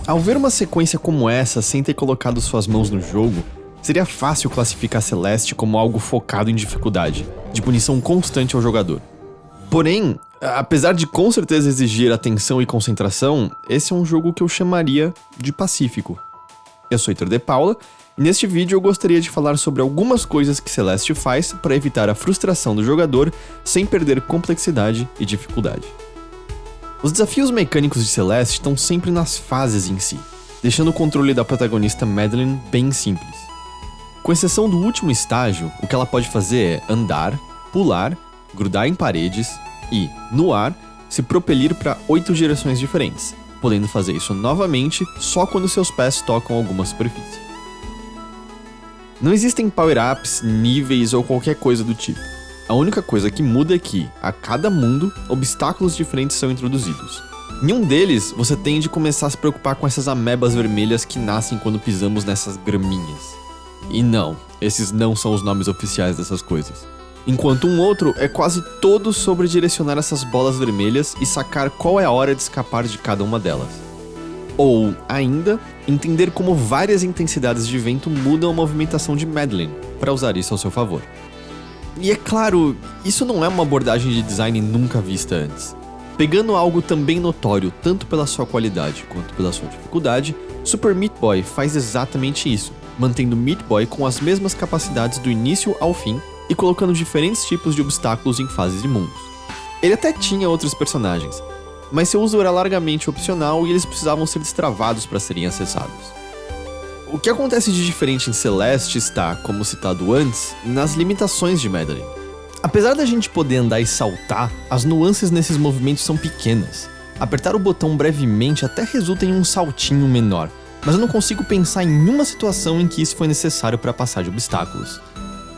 Ao ver uma sequência como essa sem ter colocado suas mãos no jogo, seria fácil classificar Celeste como algo focado em dificuldade, de punição constante ao jogador. Porém, apesar de com certeza exigir atenção e concentração, esse é um jogo que eu chamaria de pacífico. Eu sou Heitor de Paula, e neste vídeo eu gostaria de falar sobre algumas coisas que Celeste faz para evitar a frustração do jogador sem perder complexidade e dificuldade. Os desafios mecânicos de Celeste estão sempre nas fases em si, deixando o controle da protagonista Madeline bem simples. Com exceção do último estágio, o que ela pode fazer é andar, pular, grudar em paredes e, no ar, se propelir para 8 direções diferentes, podendo fazer isso novamente só quando seus pés tocam alguma superfície. Não existem power-ups, níveis ou qualquer coisa do tipo. A única coisa que muda é que, a cada mundo, obstáculos diferentes são introduzidos. Em um deles, você tem de começar a se preocupar com essas amebas vermelhas que nascem quando pisamos nessas graminhas. E não, esses não são os nomes oficiais dessas coisas. Enquanto um outro é quase todo sobre direcionar essas bolas vermelhas e sacar qual é a hora de escapar de cada uma delas. Ou, ainda, entender como várias intensidades de vento mudam a movimentação de Madeline, para usar isso ao seu favor. E é claro, isso não é uma abordagem de design nunca vista antes. Pegando algo também notório tanto pela sua qualidade quanto pela sua dificuldade, Super Meat Boy faz exatamente isso, mantendo Meat Boy com as mesmas capacidades do início ao fim e colocando diferentes tipos de obstáculos em fases de mundos. Ele até tinha outros personagens, mas seu uso era largamente opcional e eles precisavam ser destravados para serem acessados. O que acontece de diferente em Celeste está, como citado antes, nas limitações de Madeline. Apesar da gente poder andar e saltar, as nuances nesses movimentos são pequenas. Apertar o botão brevemente até resulta em um saltinho menor, mas eu não consigo pensar em nenhuma situação em que isso foi necessário para passar de obstáculos.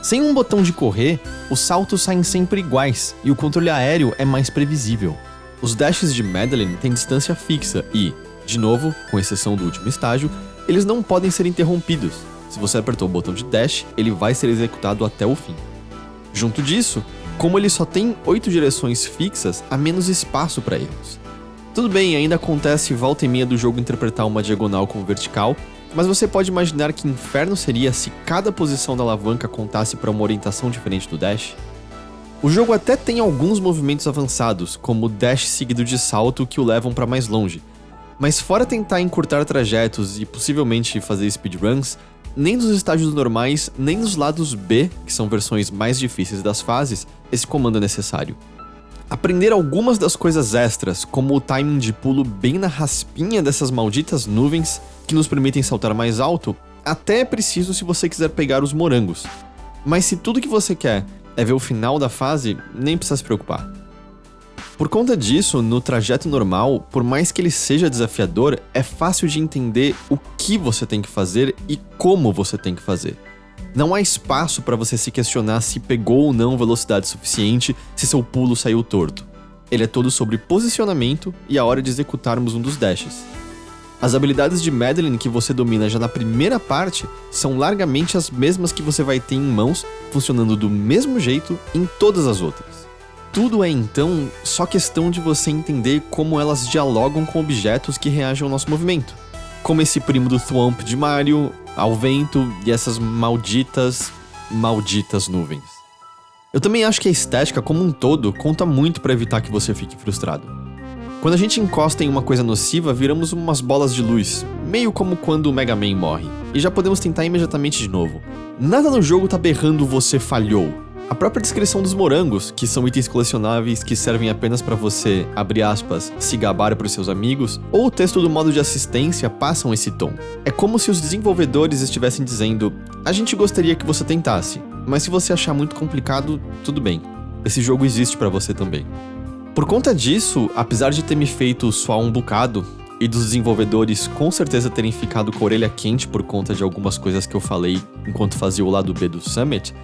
Sem um botão de correr, os saltos saem sempre iguais e o controle aéreo é mais previsível. Os dashes de Madeline têm distância fixa e, de novo, com exceção do último estágio, eles não podem ser interrompidos. Se você apertou o botão de dash, ele vai ser executado até o fim. Junto disso, como ele só tem 8 direções fixas, há menos espaço para erros. Tudo bem, ainda acontece volta e meia do jogo interpretar uma diagonal como vertical, mas você pode imaginar que inferno seria se cada posição da alavanca contasse para uma orientação diferente do dash? O jogo até tem alguns movimentos avançados, como o dash seguido de salto que o levam para mais longe, mas fora tentar encurtar trajetos e possivelmente fazer speedruns, nem nos estágios normais, nem nos lados B, que são versões mais difíceis das fases, esse comando é necessário. Aprender algumas das coisas extras, como o timing de pulo bem na raspinha dessas malditas nuvens, que nos permitem saltar mais alto, até é preciso se você quiser pegar os morangos. Mas se tudo que você quer é ver o final da fase, nem precisa se preocupar. Por conta disso, no trajeto normal, por mais que ele seja desafiador, é fácil de entender o que você tem que fazer e como você tem que fazer. Não há espaço para você se questionar se pegou ou não velocidade suficiente, se seu pulo saiu torto. Ele é todo sobre posicionamento e a hora de executarmos um dos dashes. As habilidades de Madeline que você domina já na primeira parte são largamente as mesmas que você vai ter em mãos, funcionando do mesmo jeito em todas as outras. Tudo é, então, só questão de você entender como elas dialogam com objetos que reagem ao nosso movimento. Como esse primo do Thwomp de Mario, ao vento e essas malditas nuvens. Eu também acho que a estética como um todo conta muito para evitar que você fique frustrado. Quando a gente encosta em uma coisa nociva, viramos umas bolas de luz, meio como quando o Mega Man morre, e já podemos tentar imediatamente de novo. Nada no jogo tá berrando "você falhou". A própria descrição dos morangos, que são itens colecionáveis que servem apenas para você, abre aspas, se gabar para os seus amigos, ou o texto do modo de assistência passam esse tom. É como se os desenvolvedores estivessem dizendo: a gente gostaria que você tentasse, mas se você achar muito complicado, tudo bem. Esse jogo existe para você também. Por conta disso, apesar de ter me feito suar um bocado, e dos desenvolvedores com certeza terem ficado com a orelha quente por conta de algumas coisas que eu falei enquanto fazia o lado B do Summit,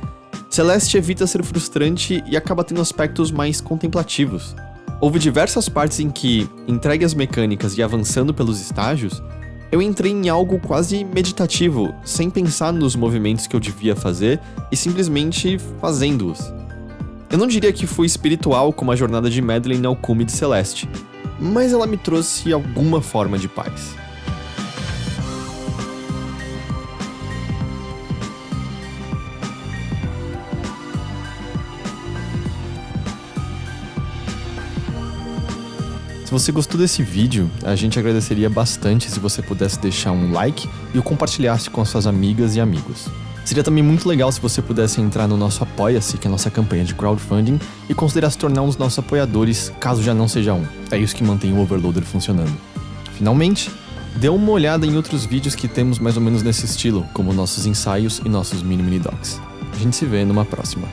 Celeste evita ser frustrante e acaba tendo aspectos mais contemplativos. Houve diversas partes em que, entregue as mecânicas e avançando pelos estágios, eu entrei em algo quase meditativo, sem pensar nos movimentos que eu devia fazer e simplesmente fazendo-os. Eu não diria que fui espiritual como a jornada de Madeline ao cume de Celeste, mas ela me trouxe alguma forma de paz. Se você gostou desse vídeo, a gente agradeceria bastante se você pudesse deixar um like e o compartilhasse com as suas amigas e amigos. Seria também muito legal se você pudesse entrar no nosso Apoia-se, que é a nossa campanha de crowdfunding, e considerar se tornar um dos nossos apoiadores, caso já não seja um. É isso que mantém o Overloader funcionando. Finalmente, dê uma olhada em outros vídeos que temos mais ou menos nesse estilo, como nossos ensaios e nossos mini docs. A gente se vê numa próxima.